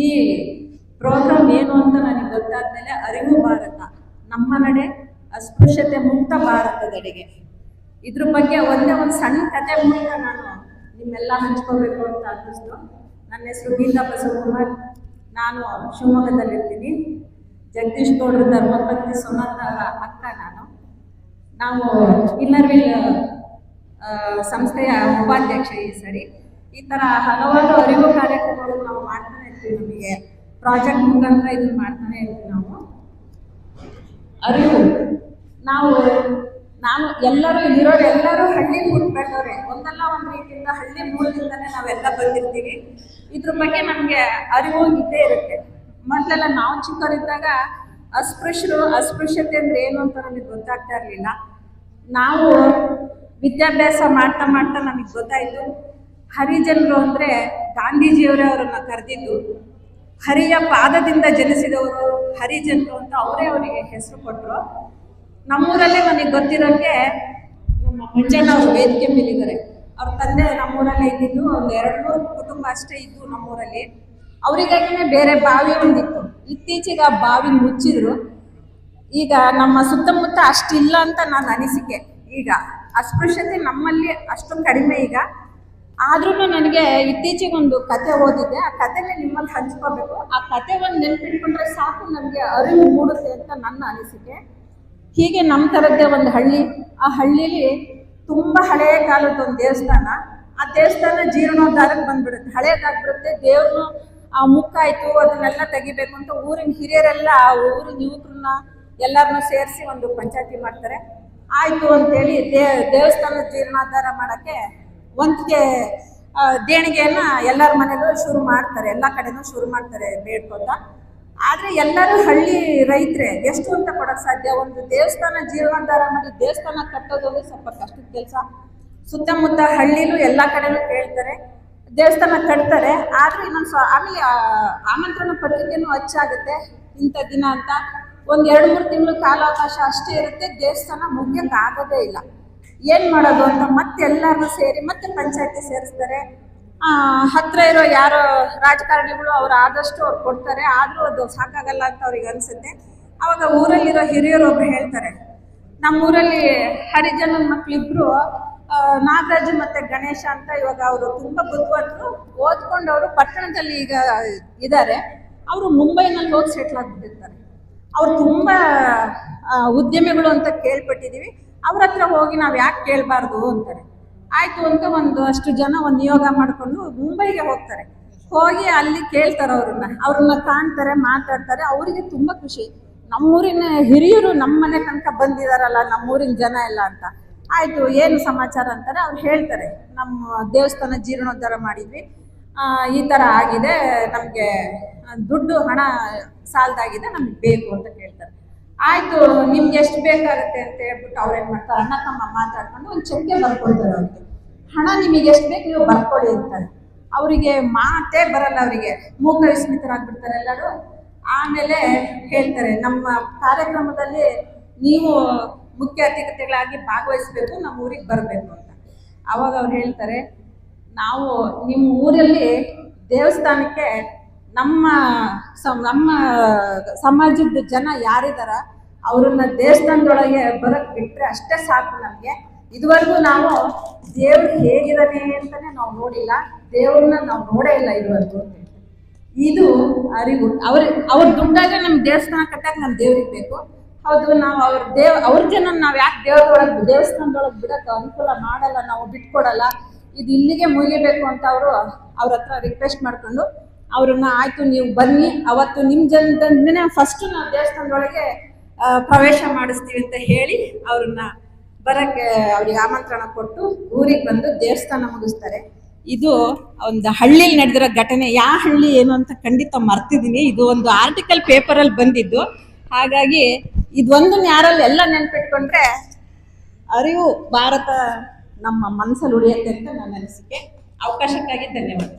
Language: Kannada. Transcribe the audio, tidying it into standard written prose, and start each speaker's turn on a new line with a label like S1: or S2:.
S1: ಈ ಪ್ರೋಗ್ರಾಮ್ ಏನು ಅಂತ ನನಗೆ ಗೊತ್ತಾದ್ಮೇಲೆ ಅರಿವು ಭಾರತ ನಮ್ಮ ನಡೆ ಅಸ್ಪೃಶ್ಯತೆ ಮುಕ್ತ ಭಾರತದೆಡೆಗೆ ಇದ್ರ ಬಗ್ಗೆ ಒಂದೇ ಒಂದು ಸಣ್ಣ ಕತೆ ಮೂಲಕ ನಾನು ನಿಮ್ಮೆಲ್ಲ ಹಂಚ್ಕೋಬೇಕು ಅಂತ ಅನ್ನಿಸ್ತು. ನನ್ನ ಹೆಸರು ಗೀತಾ ಬಸವಕುಮಾರ್. ನಾನು ಶಿವಮೊಗ್ಗದಲ್ಲಿರ್ತೀನಿ. ಜಗದೀಶ್ ಗೌಡ್ರ ಧರ್ಮಪತ್ನಿ ಸುನಂದ ಅಕ್ಕ ನಾವು ಇನ್ನರ್ವಿಲ್ ಸಂಸ್ಥೆಯ ಉಪಾಧ್ಯಕ್ಷ ಈ ಸರಿ. ಈ ಥರ ಹಲವಾರು ಅರಿವು ಕಾರ್ಯಕ್ರಮಗಳು ನಾವು ಮಾಡ್ತಾನೆ ಇರ್ತೀವಿ. ನಮಗೆ ಪ್ರಾಜೆಕ್ಟ್ ಮುಖಾಂತರ ಇದನ್ನು ಮಾಡ್ತಾನೆ ಇರ್ತೀವಿ. ನಾವು ಅರಿವು ನಾನು ಎಲ್ಲರೂ ಇರೋರೆಲ್ಲರೂ ಹಳ್ಳಿ ಹುಟ್ಕೊಂಡವ್ರೆ. ಒಂದಲ್ಲ ಒಂದು ರೀತಿಯಿಂದ ಹಳ್ಳಿ ಮೂಲದಿಂದನೇ ನಾವೆಲ್ಲ ಬಂದಿರ್ತೀವಿ. ಇದ್ರ ಬಗ್ಗೆ ನಮಗೆ ಅರಿವು ಇದ್ದೇ ಇರುತ್ತೆ. ಮೊದಲೆಲ್ಲ ನಾವು ಚಿಕ್ಕವರಿದ್ದಾಗ ಅಸ್ಪೃಶ್ಯತೆ ಅಂದ್ರೆ ಏನು ಅಂತ ನಮಗೆ ಗೊತ್ತಾಗ್ತಾ ಇರಲಿಲ್ಲ. ನಾವು ವಿದ್ಯಾಭ್ಯಾಸ ಮಾಡ್ತಾ ನಮಗೆ ಗೊತ್ತಾಯಿತು. ಹರಿಜನರು ಅಂದರೆ ಗಾಂಧೀಜಿಯವರೇ ಅವರನ್ನು ಕರೆದಿದ್ದು. ಹರಿಯ ಪಾದದಿಂದ ಜನಿಸಿದವರು ಹರಿಜನರು ಅಂತ ಅವರಿಗೆ ಹೆಸರು ಕೊಟ್ಟರು. ನಮ್ಮೂರಲ್ಲೇ ನನಗೆ ಗೊತ್ತಿರೋಕ್ಕೆ ನಮ್ಮ ಮಂಜಣ್ಣ ಅವರು ವೇದಿಕೆ ಮೇಲಿದ್ದಾರೆ. ಅವ್ರ ತಂದೆ ನಮ್ಮೂರಲ್ಲೇ ಇದ್ದಿದ್ದು. ಒಂದು 2-3 ಕುಟುಂಬ ಅಷ್ಟೇ ಇದ್ದು ನಮ್ಮೂರಲ್ಲಿ. ಅವರಿಗಾಗಿನೇ ಬೇರೆ ಬಾವಿ ಒಂದಿತ್ತು. ಇತ್ತೀಚೆಗೆ ಆ ಬಾವಿ ಮುಚ್ಚಿದ್ರು. ಈಗ ನಮ್ಮ ಸುತ್ತಮುತ್ತ ಅಷ್ಟಿಲ್ಲ ಅಂತ ನನ್ನ ಅನಿಸಿಕೆ. ಈಗ ಅಸ್ಪೃಶ್ಯತೆ ನಮ್ಮಲ್ಲಿ ಅಷ್ಟು ಕಡಿಮೆ ಈಗ. ಆದ್ರೂ ನನಗೆ ಇತ್ತೀಚೆಗೆ ಒಂದು ಕತೆ ಓದಿದ್ದೆ. ಆ ಕತೆನೇ ನಿಮ್ಮಲ್ಲಿ ಹಂಚ್ಕೋಬೇಕು. ಆ ಕತೆ ಒಂದು ನೆನ್ಪಿಟ್ಕೊಂಡ್ರೆ ಸಾಕು ನಮಗೆ ಅರಿವು ಮೂಡುತ್ತೆ ಅಂತ ನನ್ನ ಅನಿಸಿಕೆ. ಹೀಗೆ ನಮ್ಮ ಥರದ್ದೇ ಒಂದು ಹಳ್ಳಿ. ಆ ಹಳ್ಳೀಲಿ ತುಂಬ ಹಳೆಯ ಕಾಲದ ಒಂದು ದೇವಸ್ಥಾನ. ಆ ದೇವಸ್ಥಾನ ಜೀರ್ಣೋದ್ಧಾರಕ್ಕೆ ಬಂದ್ಬಿಡುತ್ತೆ, ಹಳೇದಾಗ್ಬಿಡುತ್ತೆ. ದೇವ್ರನ್ನು ಮುಕ್ಕಾಯ್ತು, ಅದನ್ನೆಲ್ಲ ತೆಗಿಬೇಕು ಅಂತ ಊರಿನ ಹಿರಿಯರೆಲ್ಲ ಊರಿನ ಯುವಕರನ್ನ ಎಲ್ಲರನ್ನೂ ಸೇರಿಸಿ ಒಂದು ಪಂಚಾಯತಿ ಮಾಡ್ತಾರೆ. ಆಯಿತು ಅಂತೇಳಿ ದೇವಸ್ಥಾನ ಜೀರ್ಣೋದ್ಧಾರ ಮಾಡೋಕ್ಕೆ ಒಂದಿಗೆ ದೇಣಿಗೆಯನ್ನು ಎಲ್ಲರ ಮನೆಯಲ್ಲೂ ಶುರು ಮಾಡ್ತಾರೆ. ಎಲ್ಲ ಕಡೆನೂ ಶುರು ಮಾಡ್ತಾರೆ ಬೇಡ್ಕೊತ. ಆದರೆ ಎಲ್ಲರೂ ಹಳ್ಳಿ ರೈತರೇ, ಎಷ್ಟು ಅಂತ ಕೊಡೋಕ್ಕೆ ಸಾಧ್ಯ? ಒಂದು ದೇವಸ್ಥಾನ ಜೀರ್ಣೋದ್ಧಾರ ಮಾಡಿ ದೇವಸ್ಥಾನ ಕಟ್ಟೋದು ಸ್ವಲ್ಪ ಕಷ್ಟದ ಕೆಲಸ. ಸುತ್ತಮುತ್ತ ಹಳ್ಳಿಲೂ ಎಲ್ಲ ಕಡೆನೂ ಕೇಳ್ತಾರೆ, ದೇವಸ್ಥಾನ ಕಟ್ತಾರೆ. ಆದರೆ ಆಮೇಲೆ ಆಮಂತ್ರಣ ಪತ್ರಿಕೆನೂ ಹಚ್ಚಾಗುತ್ತೆ ಇಂಥ ದಿನ ಅಂತ. ಒಂದು 2-3 ತಿಂಗಳು ಕಾಲಾವಕಾಶ ಅಷ್ಟೇ ಇರುತ್ತೆ. ದೇವಸ್ಥಾನ ಮುಗಿಯೋಕ್ಕಾಗೋದೇ ಇಲ್ಲ. ಏನು ಮಾಡೋದು ಅಂತ ಮತ್ತೆ ಎಲ್ಲರನ್ನೂ ಸೇರಿ ಮತ್ತೆ ಪಂಚಾಯತಿ ಸೇರಿಸ್ತಾರೆ. ಹತ್ತಿರ ಇರೋ ಯಾರೋ ರಾಜಕಾರಣಿಗಳು ಅವ್ರು ಆದಷ್ಟು ಅವ್ರು ಕೊಡ್ತಾರೆ. ಆದರೂ ಅದು ಸಾಕಾಗಲ್ಲ ಅಂತ ಅವ್ರಿಗೆ ಅನಿಸುತ್ತೆ. ಆವಾಗ ಊರಲ್ಲಿರೋ ಹಿರಿಯರು ಒಬ್ರು ಹೇಳ್ತಾರೆ, ನಮ್ಮೂರಲ್ಲಿ ಹರಿಜನ ಮಕ್ಕಳಿಬ್ರು ನಾಗರಾಜು ಮತ್ತು ಗಣೇಶ ಅಂತ. ಇವಾಗ ಅವರು ತುಂಬ ಬುದ್ಧಿವಂತರು, ಓದ್ಕೊಂಡವರು ಪಟ್ಟಣದಲ್ಲಿ ಈಗ ಇದ್ದಾರೆ. ಅವರು ಮುಂಬೈನಲ್ಲಿ ಹೋಗಿ ಸೆಟ್ಲ್ ಆಗಿಬಿಟ್ಟಿರ್ತಾರೆ. ಅವ್ರು ತುಂಬ ಉದ್ಯಮಿಗಳು ಅಂತ ಕೇಳ್ಪಟ್ಟಿದ್ದೀವಿ. ಅವ್ರ ಹತ್ರ ಹೋಗಿ ನಾವು ಯಾಕೆ ಕೇಳಬಾರ್ದು ಅಂತಾರೆ. ಆಯಿತು ಅಂತ ಅಷ್ಟು ಜನ ಒಂದು ನಿಯೋಗ ಮಾಡಿಕೊಂಡು ಮುಂಬೈಗೆ ಹೋಗ್ತಾರೆ. ಹೋಗಿ ಅಲ್ಲಿ ಕೇಳ್ತಾರೆ ಅವ್ರನ್ನ ಕಾಣ್ತಾರೆ, ಮಾತಾಡ್ತಾರೆ. ಅವರಿಗೆ ತುಂಬ ಖುಷಿ. ನಮ್ಮೂರಿನ ಹಿರಿಯರು ನಮ್ಮ ಮನೆ ತನಕ ಬಂದಿದ್ದಾರಲ್ಲ, ನಮ್ಮೂರಿನ ಜನ ಎಲ್ಲ ಅಂತ. ಆಯಿತು, ಏನು ಸಮಾಚಾರ ಅಂತಾರೆ. ಅವ್ರು ಹೇಳ್ತಾರೆ, ನಮ್ಮ ದೇವಸ್ಥಾನ ಜೀರ್ಣೋದ್ಧಾರ ಮಾಡಿದ್ವಿ, ಈ ಥರ ಆಗಿದೆ, ನಮಗೆ ದುಡ್ಡು ಹಣ ಸಾಲದಾಗಿದೆ, ನಮಗೆ ಬೇಕು ಅಂತ ಕೇಳ್ತಾರೆ. ಆಯಿತು, ನಿಮ್ಗೆ ಎಷ್ಟು ಬೇಕಾಗುತ್ತೆ ಅಂತ ಹೇಳ್ಬಿಟ್ಟು ಅವ್ರೇನು ಮಾಡ್ತಾರೆ, ಅಣ್ಣ ತಮ್ಮ ಮಾತಾಡ್ಕೊಂಡು ಒಂದು ಚೆಕ್ಕೆ ಬರ್ಕೊಳ್ತಾರೆ. ಅವ್ರಿಗೆ ಹಣ ನಿಮಗೆ ಎಷ್ಟು ಬೇಕು ನೀವು ಬರ್ಕೊಳ್ಳಿ ಅಂತಾರೆ. ಅವರಿಗೆ ಮಾತೇ ಬರಲ್ಲ, ಅವರಿಗೆ ಮೂಕ ವಿಸ್ಮಿತರಾಗ್ಬಿಡ್ತಾರೆ ಎಲ್ಲರೂ. ಆಮೇಲೆ ಹೇಳ್ತಾರೆ, ನಮ್ಮ ಕಾರ್ಯಕ್ರಮದಲ್ಲಿ ನೀವು ಮುಖ್ಯ ಅತಿಥಿಗಳಾಗಿ ಭಾಗವಹಿಸಬೇಕು, ನಮ್ಮ ಊರಿಗೆ ಬರಬೇಕು ಅಂತ. ಆವಾಗ ಅವ್ರು ಹೇಳ್ತಾರೆ, ನಾವು ನಿಮ್ಮ ಊರಲ್ಲಿ ದೇವಸ್ಥಾನಕ್ಕೆ ನಮ್ಮ ಸಮಾಜದ ಜನ ಯಾರಿದಾರ ಅವ್ರನ್ನ ದೇವಸ್ಥಾನದೊಳಗೆ ಬರೋಕ್ಕೆ ಬಿಟ್ಟರೆ ಅಷ್ಟೇ ಸಾಕು ನಮಗೆ. ಇದುವರೆಗೂ ನಾವು ದೇವ್ರು ಹೇಗಿದ್ದಾನೆ ಅಂತಲೇ ನಾವು ನೋಡಿಲ್ಲ, ದೇವ್ರನ್ನ ನಾವು ನೋಡೇ ಇಲ್ಲ ಇದುವರೆಗೂ. ಇದು ಅರಿವು. ಅವ್ರ ದುಡ್ಡಾಗ ನಮ್ಮ ದೇವಸ್ಥಾನ ಕಟ್ಟಕ್ಕೆ ನಮ್ಮ ದೇವ್ರಿಗೆ ಬೇಕು. ಹೌದು, ನಾವು ಅವ್ರ ಜನ ನಾವು ಯಾಕೆ ದೇವಸ್ಥಾನದೊಳಗೆ ಬಿಡೋಕ್ಕೆ ಅನುಕೂಲ ಮಾಡಲ್ಲ, ನಾವು ಬಿಟ್ಕೊಡಲ್ಲ. ಇದು ಇಲ್ಲಿಗೆ ಮುಗಿಬೇಕು ಅಂತ ಅವ್ರ ಹತ್ರ ರಿಕ್ವೆಸ್ಟ್ ಮಾಡ್ಕೊಂಡು ಅವ್ರನ್ನ ಆಯಿತು ನೀವು ಬನ್ನಿ, ಅವತ್ತು ನಿಮ್ಮ ಜನದಿಂದನೇ ಫಸ್ಟು ನಾವು ದೇವಸ್ಥಾನದೊಳಗೆ ಪ್ರವೇಶ ಮಾಡಿಸ್ತೀವಿ ಅಂತ ಹೇಳಿ ಅವ್ರನ್ನ ಬರೋಕ್ಕೆ ಅವ್ರಿಗೆ ಆಮಂತ್ರಣ ಕೊಟ್ಟು ಊರಿಗೆ ಬಂದು ದೇವಸ್ಥಾನ ಮುಗಿಸ್ತಾರೆ. ಇದು ಒಂದು ಹಳ್ಳಿಲಿ ನಡೆದಿರೋ ಘಟನೆ. ಯಾವ ಹಳ್ಳಿ ಏನು ಅಂತ ಖಂಡಿತ ಮರ್ತಿದ್ದೀನಿ. ಇದು ಒಂದು ಆರ್ಟಿಕಲ್ ಪೇಪರಲ್ಲಿ ಬಂದಿದ್ದು. ಹಾಗಾಗಿ ಇದೊಂದು ಯಾರಲ್ಲಿ ಎಲ್ಲ ನೆನ್ಪಿಟ್ಕೊಂಡ್ರೆ ಅರಿವು ಭಾರತ ನಮ್ಮ ಮನಸ್ಸಲ್ಲಿ ಉಳಿಯುತ್ತೆ ಅಂತ ನನ್ನ ಅನಿಸಿಕೆ. ಅವಕಾಶಕ್ಕಾಗಿ ಧನ್ಯವಾದ.